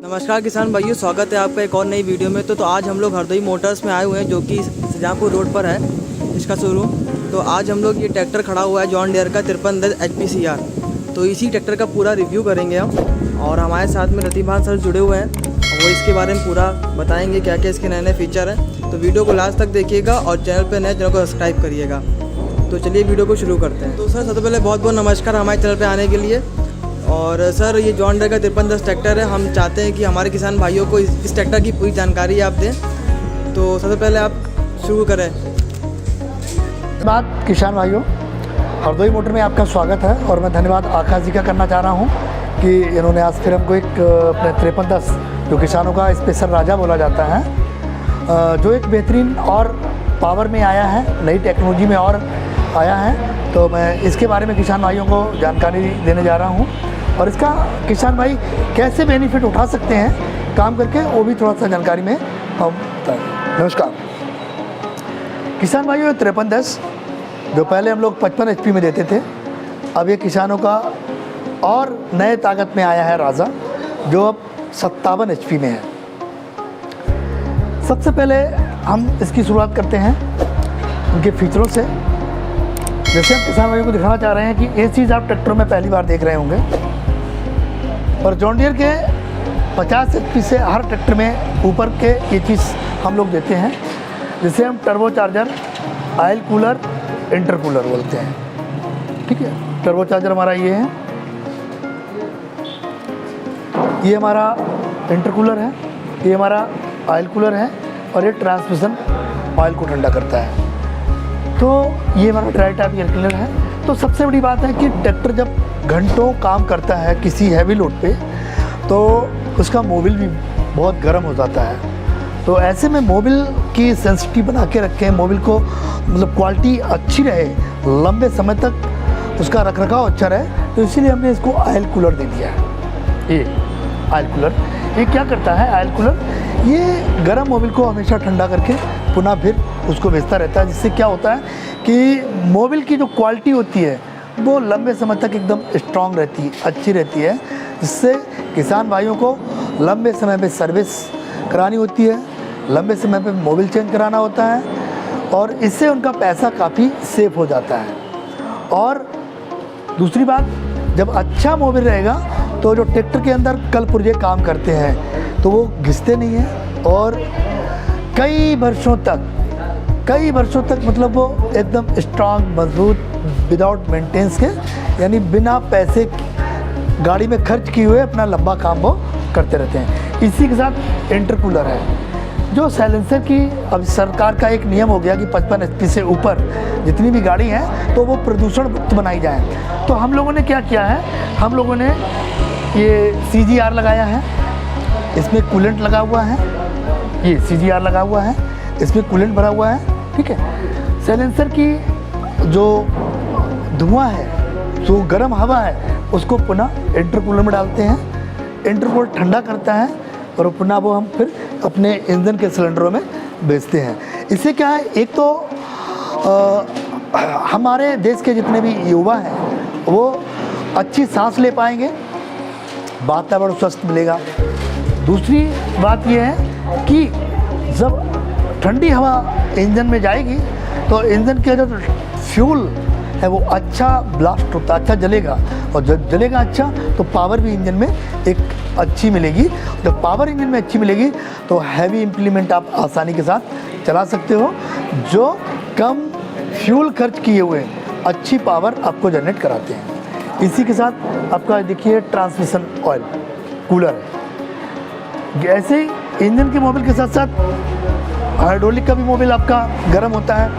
नमस्कार किसान भाइयों, स्वागत है आपका एक और नई वीडियो में। तो आज हम लोग हरदोई मोटर्स में आए हुए हैं, जो कि शाहजहाँपुर रोड पर है इसका शोरूम। तो आज हम लोग ये ट्रैक्टर खड़ा हुआ है जॉन डियर का 5310 HPCR। तो इसी ट्रैक्टर का पूरा रिव्यू करेंगे हम, और हमारे साथ में रतिभान सर जुड़े हुए हैं, वो इसके बारे में पूरा बताएंगे क्या क्या इसके नए नए फीचर हैं। तो वीडियो को लास्ट तक देखिएगा और चैनल पर नए चैनल को सब्सक्राइब करिएगा। तो चलिए वीडियो को शुरू करते हैं। तो सर सबसे पहले बहुत बहुत नमस्कार हमारे चैनल पर आने के लिए। और सर ये जॉन डियर का 5310 ट्रैक्टर है। हम चाहते हैं कि हमारे किसान भाइयों को इस ट्रैक्टर की पूरी जानकारी आप दें। तो सबसे पहले आप शुरू करें। धन्यवाद किसान भाइयों, हरदोई मोटर में आपका स्वागत है। और मैं धन्यवाद आकाश जी का करना चाह रहा हूँ कि इन्होंने आज फिर हमको एक अपने 5310 जो किसानों का स्पेशल राजा बोला जाता है, जो एक बेहतरीन और पावर में आया है, नई टेक्नोलॉजी में और आया है। तो मैं इसके बारे में किसान भाइयों को जानकारी देने जा रहा हूँ, और इसका किसान भाई कैसे बेनिफिट उठा सकते हैं काम करके, वो भी थोड़ा सा जानकारी में हम बताएंगे। नमस्कार किसान भाइयों, 5310 जो पहले हम लोग 55 HP में देते थे, अब ये किसानों का और नए ताकत में आया है राजा, जो अब 57 HP में है। सबसे पहले हम इसकी शुरुआत करते हैं उनके फीचरों से। जैसे हम किसान भाइयों को दिखाना चाह रहे हैं कि ये चीज़ आप ट्रैक्टरों में पहली बार देख रहे होंगे, और जॉन डियर के 50 HP से हर ट्रैक्टर में ऊपर के ये चीज़ हम लोग देते हैं, जिसे हम turbo charger, oil cooler, intercooler बोलते हैं। ठीक है, टर्बो चार्जर हमारा ये है, ये हमारा इंटरकूलर है, ये हमारा ऑयल कूलर है, और ये ट्रांसमिशन ऑयल को ठंडा करता है। तो ये हमारा ड्राई टाइप एयर क्लीनर है। तो सबसे बड़ी बात है कि ट्रैक्टर जब घंटों काम करता है किसी हैवी लोड पे, तो उसका मोबिल भी बहुत गर्म हो जाता है। तो ऐसे में मोबिल की सेंसिटिविटी बना के रखें, मोबिल को मतलब क्वालिटी अच्छी रहे, लंबे समय तक उसका रखरखाव अच्छा रहे, तो इसीलिए हमने इसको ऑयल कूलर दे दिया है। ये ऑयल कूलर ये क्या करता है, ऑयल कूलर ये गर्म मोबिल को हमेशा ठंडा करके पुनः फिर उसको भेजता रहता है, जिससे क्या होता है कि मोबिल की जो क्वालिटी होती है वो लंबे समय तक एकदम स्ट्रांग रहती है, अच्छी रहती है, जिससे किसान भाइयों को लंबे समय पे सर्विस करानी होती है, लंबे समय पे मोबिल चेंज कराना होता है, और इससे उनका पैसा काफ़ी सेव हो जाता है। और दूसरी बात, जब अच्छा मोबिल रहेगा तो जो ट्रैक्टर के अंदर कल पुर्जे काम करते हैं तो वो घिसते नहीं हैं, और कई वर्षों तक मतलब वो एकदम स्ट्रांग मजबूत विदाउट मेंटेनेंस के, यानी बिना पैसे गाड़ी में खर्च किए हुए अपना लंबा काम वो करते रहते हैं। इसी के साथ इंटरकूलर है, जो साइलेंसर की अब सरकार का एक नियम हो गया कि 55 HP से ऊपर जितनी भी गाड़ी हैं तो वो प्रदूषण मुक्त बनाई जाए। तो हम लोगों ने क्या किया है, हम लोगों ने ये CGR लगाया है, इसमें कूलेंट लगा हुआ है, ये CGR लगा हुआ है, इसमें कूलेंट भरा हुआ है। ठीक है, साइलेंसर की जो धुआं है, जो गर्म हवा है, उसको पुनः इंटरकूलर में डालते हैं, इंटरकूलर ठंडा करता है, और पुनः वो हम फिर अपने इंजन के सिलेंडरों में भेजते हैं। इससे क्या है, एक तो हमारे देश के जितने भी युवा हैं वो अच्छी सांस ले पाएंगे, वातावरण स्वस्थ मिलेगा। दूसरी बात यह है कि जब ठंडी हवा इंजन में जाएगी तो इंजन का जो फ्यूल है वो अच्छा ब्लास्ट होता है, अच्छा जलेगा, और जब जलेगा अच्छा तो पावर भी इंजन में एक अच्छी मिलेगी। जब पावर इंजन में अच्छी मिलेगी तो हैवी इम्प्लीमेंट आप आसानी के साथ चला सकते हो, जो कम फ्यूल खर्च किए हुए अच्छी पावर आपको जनरेट कराते हैं। इसी के साथ आपका देखिए ट्रांसमिशन ऑयल कूलर है। ऐसे ही इंजन के मोबिल के साथ साथ हाइड्रोलिक का भी मोबिल आपका गर्म होता है,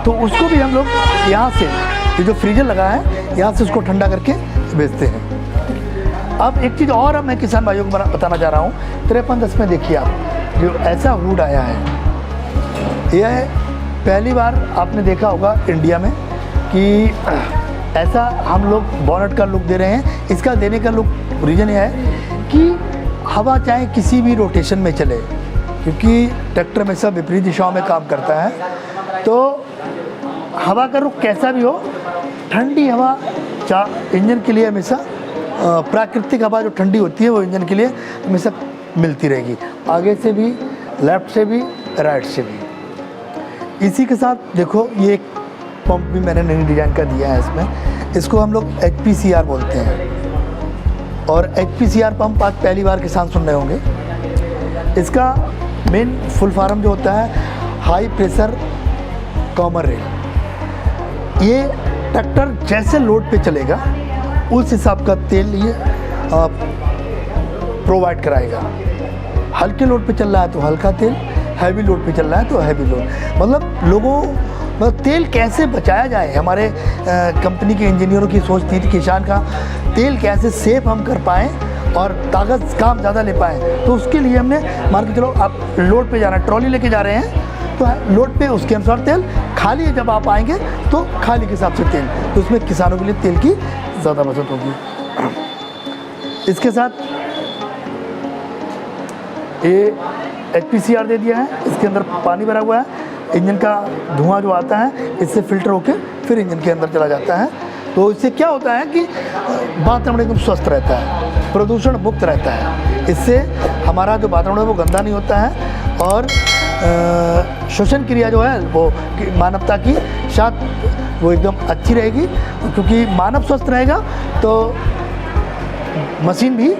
तो उसको भी हम लोग यहाँ से, ये जो फ्रीजर लगा है, यहाँ से उसको ठंडा करके भेजते हैं। अब एक चीज़ और मैं किसान भाइयों को बताना चाह रहा हूँ, 5310 में देखिए आप जो ऐसा हुड आया है, यह पहली बार आपने देखा होगा इंडिया में कि ऐसा हम लोग बोनट का लुक दे रहे हैं। इसका देने का लुक रीज़न यह है कि हवा चाहे किसी भी रोटेशन में चले, क्योंकि ट्रैक्टर हमेशा विपरीत दिशाओं में काम करता है, तो हवा का रुख कैसा भी हो, ठंडी हवा इंजन के लिए हमेशा प्राकृतिक हवा जो ठंडी होती है वो इंजन के लिए हमेशा मिलती रहेगी, आगे से भी, लेफ़्ट से भी, राइट से भी। इसी के साथ देखो ये एक पंप भी मैंने नई डिज़ाइन का दिया है इसमें, इसको हम लोग HPCR बोलते हैं। और HPCR पंप आज पहली बार किसान सुन रहे होंगे। इसका मेन फुल फॉर्म जो होता है हाई प्रेशर कॉमन रेल। ये ट्रैक्टर जैसे लोड पे चलेगा उस हिसाब का तेल ये प्रोवाइड कराएगा। हल्के लोड पे चल रहा है तो हल्का तेल, हैवी लोड पे चल रहा है तो हैवी लोड। मतलब तेल कैसे बचाया जाए, हमारे कंपनी के इंजीनियरों की सोच थी किसान का तेल कैसे सेफ हम कर पाएँ और ताकत काम ज़्यादा ले पाएँ। तो उसके लिए हमने मान के चलो आप लोड पे जाना, ट्रॉली लेके जा रहे हैं तो लोड पे उसके अनुसार तेल, खाली जब आप आएंगे तो खाली के हिसाब से तेल, तो उसमें किसानों के लिए तेल की ज़्यादा बचत होगी। इसके साथ ये HPCR दे दिया है, इसके अंदर पानी भरा हुआ है, इंजन का धुआं जो आता है इससे फिल्टर होकर फिर इंजन के अंदर चला जाता है। तो इससे क्या होता है कि वातावरण एकदम स्वस्थ रहता है, प्रदूषण मुक्त रहता है। इससे हमारा जो वातावरण है वो गंदा नहीं होता है और श्वसन क्रिया जो है वो मानवता की साथ वो एकदम अच्छी रहेगी, क्योंकि मानव स्वस्थ रहेगा तो मशीन भी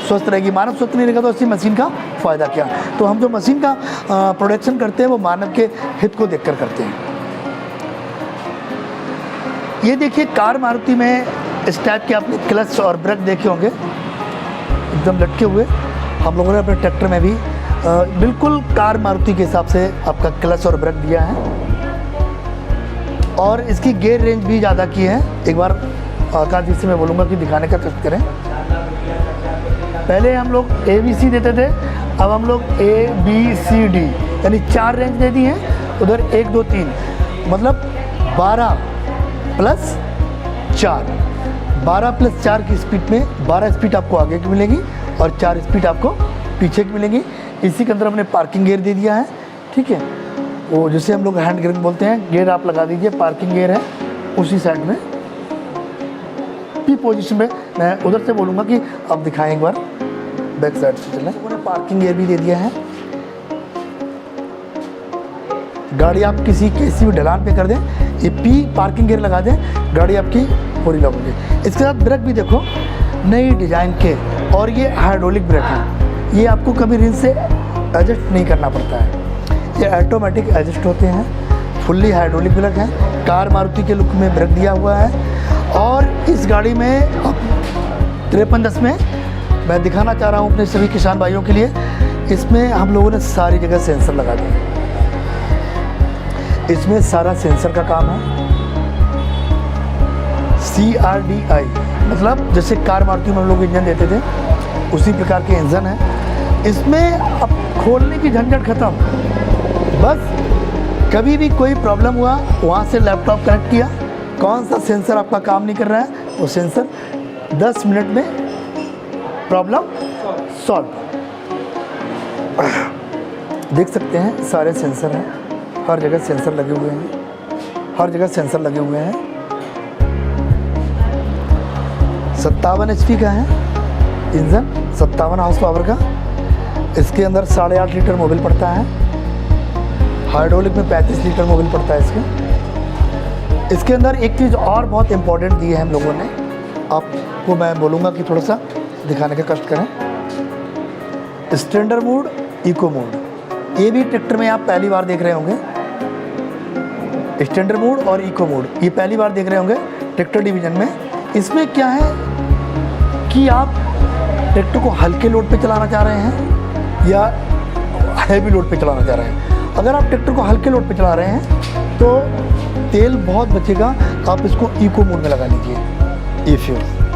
स्वस्थ रहेगी। मानव स्वस्थ नहीं रहेगा तो ऐसी मशीन का फ़ायदा क्या। तो हम जो मशीन का प्रोडक्शन करते हैं वो मानव के हित को देखकर करते हैं। ये देखिए कार मारुति में इस टाइप के आपने क्लच और ब्रेक देखे होंगे एकदम लटके हुए। हम लोगों ने अपने ट्रैक्टर में भी बिल्कुल कार मारुति के हिसाब से आपका क्लच और ब्रेक दिया है और इसकी गियर रेंज भी ज़्यादा की है। एक बार आकाश जी से मैं बोलूँगा कि दिखाने का कोशिश करें। पहले हम लोग ABC देते थे, अब हम लोग ABCD यानी 4 रेंज दे दी हैं। उधर 1 2 3 मतलब 12 + 4, 12 + 4 की स्पीड में 12 स्पीड आपको आगे की मिलेगी और 4 स्पीड आपको पीछे की मिलेगी। इसी के अंदर हमने पार्किंग गियर दे दिया है, ठीक है, वो जिसे हम लोग हैंड गियर बोलते हैं। गियर आप लगा दीजिए, पार्किंग गियर है उसी साइड में पी पोजीशन में। मैं उधर से बोलूँगा कि आप दिखाएं एक बार बैक साइड से चलें। उन्होंने पार्किंग गियर भी दे दिया है। गाड़ी आप किसी भी ढलान पे कर दें, ये P पार्किंग गियर लगा दें, गाड़ी आपकी पूरी लॉक होगी। इसके साथ ब्रेक भी देखो नई डिज़ाइन के, और ये हाइड्रोलिक ब्रेक है। ये आपको कभी रिंच से एडजस्ट नहीं करना पड़ता है, ये ऑटोमेटिक एडजस्ट होते हैं। फुल्ली हाइड्रोलिक ब्रेक है। कार मारुति के लुक में ब्रेक दिया हुआ है। और इस गाड़ी में 5310 में मैं दिखाना चाह रहा हूँ अपने सभी किसान भाइयों के लिए, इसमें हम लोगों ने सारी जगह सेंसर लगा दिए। इसमें सारा सेंसर का काम है। CRDI मतलब जैसे कार मारुति में हम लोग इंजन देते थे उसी प्रकार के इंजन है। इसमें अब खोलने की झंझट खत्म। बस कभी भी कोई प्रॉब्लम हुआ वहाँ से लैपटॉप कनेक्ट किया, कौन सा सेंसर आपका काम नहीं कर रहा है वो सेंसर 10 मिनट में प्रॉब्लम सॉल्व। देख सकते हैं सारे सेंसर हैं, हर जगह सेंसर लगे हुए हैं, हर जगह सेंसर लगे हुए हैं। 57 HP का है इंजन, 57 हॉर्स पावर का। इसके अंदर 8.5 लीटर मोबिल पड़ता है। हाइड्रोलिक में 35 लीटर मोबिल पड़ता है इसके अंदर एक चीज़ और बहुत इंपॉर्टेंट दी है हम लोगों ने, आपको मैं बोलूँगा कि थोड़ा सा दिखाने का कष्ट करें। स्टैंडर्ड मोड, इको मोड, ये भी ट्रैक्टर में आप पहली बार देख रहे होंगे। स्टैंडर्ड मोड और इको मोड ये पहली बार देख रहे होंगे ट्रैक्टर डिवीज़न में। इसमें क्या है कि आप ट्रैक्टर को हल्के लोड पे चलाना चाह रहे हैं या हैवी लोड पे चलाना चाह रहे हैं। अगर आप ट्रैक्टर को हल्के लोड पे चला रहे हैं तो तेल बहुत बचेगा। आप इसको इको मोड में लगा लीजिए,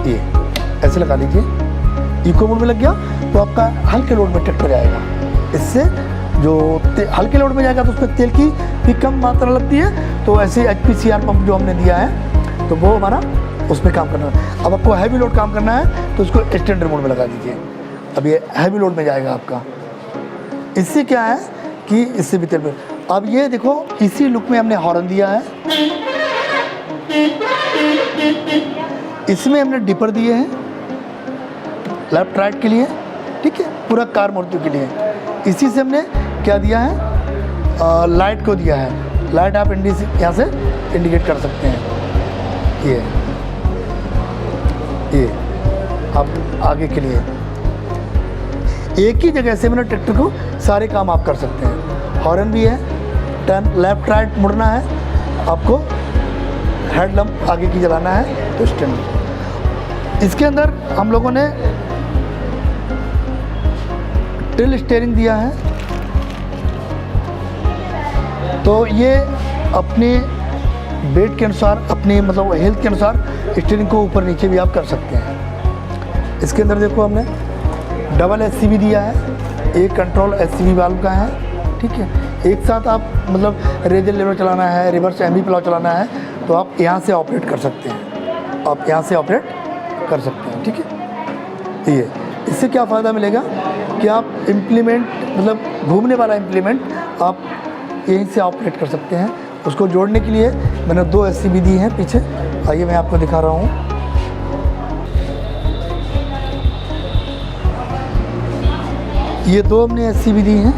ये ऐसे लगा लीजिए। इको मोड में लग गया तो आपका हल्के लोड में ट्रैक्टर जाएगा। इससे जो हल्के लोड में जाएगा तो उसमें तेल की भी कम मात्रा लगती है। तो ऐसे HPCR पंप जो हमने दिया है तो वो हमारा उसमें काम करना है। अब आपको हैवी लोड काम करना है तो उसको स्टैंडर्ड मोड में लगा दीजिए। अब ये हैवी लोड में जाएगा आपका। इससे क्या है कि इससे भी तेल। अब ये देखो इसी लुक में हमने हॉर्न दिया है, इसमें हमने डिपर दिए हैं लेफ्ट राइट के लिए, ठीक है, पूरा कार मारुति के लिए। इसी से हमने क्या दिया है, लाइट को दिया है। लाइट आप यहाँ से इंडिकेट कर सकते हैं। ये आप आगे के लिए एक ही जगह से मैंने ट्रैक्टर को सारे काम आप कर सकते हैं। हॉर्न भी है, टर्न लेफ्ट राइट मुड़ना है आपको, हेडलैम्प आगे की जलाना है तो स्टैंड। इसके अंदर हम लोगों ने टिल स्टीयरिंग दिया है, तो ये अपने वेट के अनुसार, अपने मतलब हेल्थ के अनुसार स्टीयरिंग को ऊपर नीचे भी आप कर सकते हैं। इसके अंदर देखो हमने डबल एससीबी दिया है, एक कंट्रोल एससीबी वाल्व का है, ठीक है। एक साथ आप मतलब रेजर लेवर चलाना है, रिवर्स एमबी प्लाव चलाना है तो आप यहाँ से ऑपरेट कर सकते हैं, आप यहाँ से ऑपरेट कर सकते हैं, ठीक है। ये इससे क्या फ़ायदा मिलेगा कि आप इम्प्लीमेंट मतलब घूमने वाला इम्प्लीमेंट आप यहीं से ऑपरेट कर सकते हैं। उसको जोड़ने के लिए मैंने 2 एससीबी दी हैं पीछे, आइए मैं आपको दिखा रहा हूँ। ये 2 हमने एससीबी दी हैं,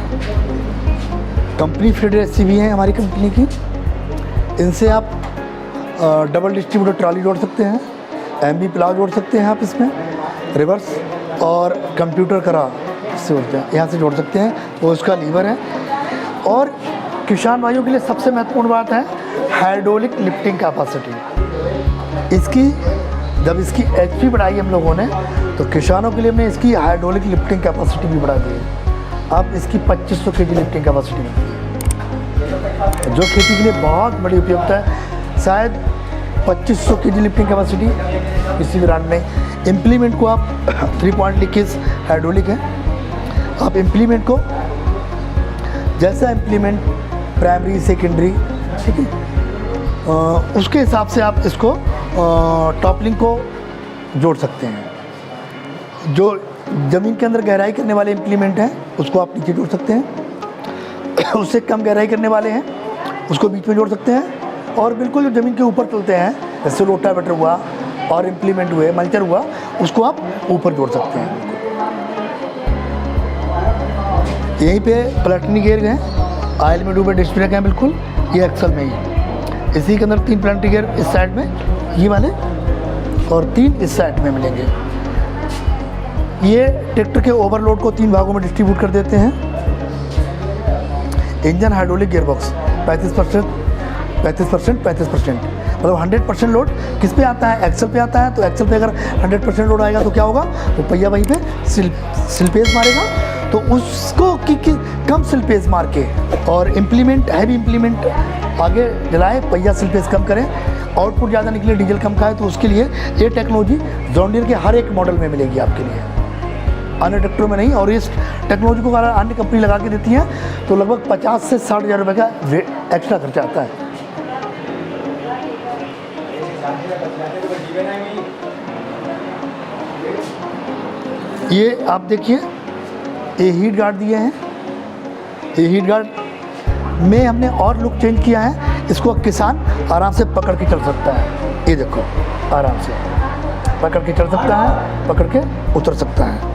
कंपनी फिटेड एससीबी हैं हमारी कंपनी की। इनसे आप डबल डिस्ट्रीब्यूटर ट्रॉली जोड़ सकते हैं, एमबी प्लाव जोड़ सकते हैं आप इसमें, रिवर्स और कंप्यूटर करा से जोड़ते हैं, यहाँ से जोड़ सकते हैं, वो उसका लीवर है। और किसान भाइयों के लिए सबसे महत्वपूर्ण बात है हाइड्रोलिक लिफ्टिंग कैपेसिटी। इसकी जब इसकी एचपी बढ़ाई हम लोगों ने तो किसानों के लिए हमने इसकी हाइड्रोलिक लिफ्टिंग कैपेसिटी भी बढ़ा दी है। अब इसकी 2500 केजी लिफ्टिंग कैपेसिटी मिलती है, जो खेती के लिए बहुत बड़ी उपयोगिता है। शायद 2500 केजी लिफ्टिंग कैपेसिटी किसी भी ब्रांड में। इम्प्लीमेंट को आप 3 पॉइंट लीकेज हाइड्रोलिक है, आप इम्प्लीमेंट को जैसा इम्प्लीमेंट प्राइमरी सेकेंडरी, ठीक है, उसके हिसाब से आप इसको टॉपलिंग को जोड़ सकते हैं। जो ज़मीन के अंदर गहराई करने वाले इम्प्लीमेंट हैं उसको आप नीचे जोड़ सकते हैं, उससे कम गहराई करने वाले हैं उसको बीच में जोड़ सकते हैं, और बिल्कुल जो ज़मीन के ऊपर चलते हैं जैसे रोटावेटर हुआ और इम्प्लीमेंट हुए, मल्चर हुआ, उसको आप ऊपर जोड़ सकते हैं। यहीं पे प्लेटनी गियर हैं, ऑयल में डूबे डिस्क ब्रेक हैं बिल्कुल, ये एक्सल में ही। इसी के अंदर 3 प्लेटनी गियर इस साइड में ये वाले और 3 इस साइड में मिलेंगे। ये ट्रैक्टर के ओवरलोड को 3 भागों में डिस्ट्रीब्यूट कर देते हैं। इंजन हाइड्रोलिक गियरबॉक्स 35%, 35%, मतलब 100% लोड किस पे आता है, एक्सल पे आता है। तो एक्सल पे अगर 100% लोड आएगा तो क्या होगा, वो पहिया वहीं पे स्लिपेज मारेगा, तो उसको कम स्लिपेज मार के और इम्प्लीमेंट हैवी इम्प्लीमेंट आगे जलाए, पहिया स्लिपेज कम करें, आउटपुट ज़्यादा निकले, डीजल कम खाए, तो उसके लिए ये टेक्नोलॉजी जॉन डीयर के हर एक मॉडल में मिलेगी आपके लिए, अन्य ट्रैक्टरों में नहीं। और इस टेक्नोलॉजी को अगर अन्य कंपनी लगा के देती है तो लगभग 50 से 60 हज़ार रुपये का एक्स्ट्रा खर्चा आता है। ये आप देखिए, ये हीट गार्ड दिए हैं, ये हीट गार्ड में हमने और लुक चेंज किया है। इसको किसान आराम से पकड़ के चल सकता है, ये देखो आराम से पकड़ के चल सकता है, पकड़ के उतर सकता है।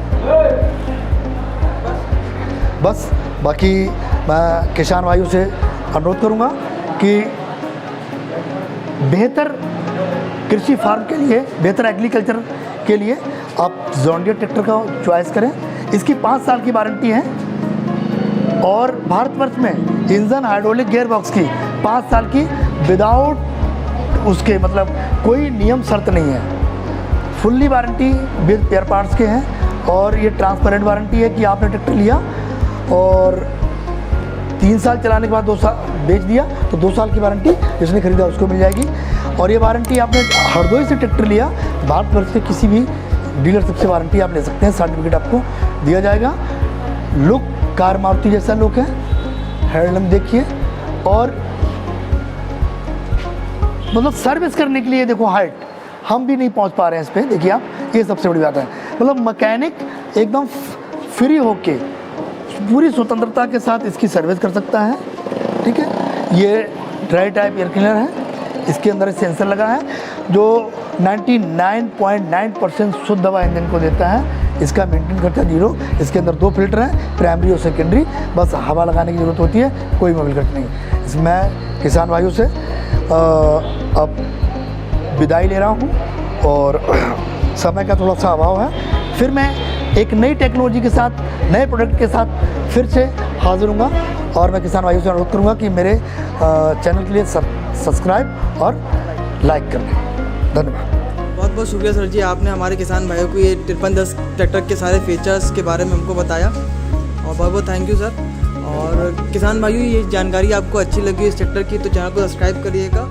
बस बाकी मैं किसान भाइयों से अनुरोध करूंगा कि बेहतर कृषि फार्म के लिए, बेहतर एग्रीकल्चर के लिए आप जॉन डीयर ट्रैक्टर का चॉइस करें। इसकी 5 साल की वारंटी है और भारतवर्ष में इंजन हाइड्रोलिक गियर बॉक्स की 5 साल की विदाउट उसके मतलब कोई नियम शर्त नहीं है, fully warranty with spare parts के हैं। और ये ट्रांसपेरेंट वारंटी है कि आपने ट्रैक्टर लिया और 3 साल चलाने के बाद 2 साल बेच दिया तो 2 साल की वारंटी जिसने खरीदा उसको मिल जाएगी। और ये वारंटी आपने हरदोई से ट्रैक्टर लिया, भारतवर्ष से किसी भी डीलरशिप से वारंटी आप ले सकते हैं, सर्टिफिकेट आपको दिया जाएगा। लुक कार मारुति जैसा लुक है, हेडलैम्प देखिए, और मतलब सर्विस करने के लिए देखो हाइट हम भी नहीं पहुंच पा रहे हैं इस पर, देखिए आप, ये सबसे बड़ी बात है। मतलब मैकेनिक एकदम फ्री होके पूरी स्वतंत्रता के साथ इसकी सर्विस कर सकता है, ठीक है। ये ड्राई टाइप एयर क्लीनर है, इसके अंदर सेंसर लगा है जो 99.9% शुद्ध हवा इंजन को देता है। इसका मेंटेन खर्चा 0। इसके अंदर 2 फिल्टर हैं, प्राइमरी और सेकेंडरी। बस हवा लगाने की ज़रूरत होती है, कोई मोबिल खर्च नहीं। इसमें किसान भाइयों से अब विदाई ले रहा हूँ और समय का थोड़ा सा अभाव है। फिर मैं एक नई टेक्नोलॉजी के साथ, नए प्रोडक्ट के साथ फिर से हाजिर हूँगा और मैं किसान भाइयों से अनुरोध करूँगा कि मेरे चैनल के लिए सब्सक्राइब और लाइक कर दें। धन्यवाद। बहुत बहुत शुक्रिया सर जी, आपने हमारे किसान भाइयों को ये 5310 ट्रैक्टर के सारे फीचर्स के बारे में हमको बताया और बहुत बहुत थैंक यू सर। और किसान भाइयों, ये जानकारी आपको अच्छी लगी इस ट्रैक्टर की तो चैनल को सब्सक्राइब करिएगा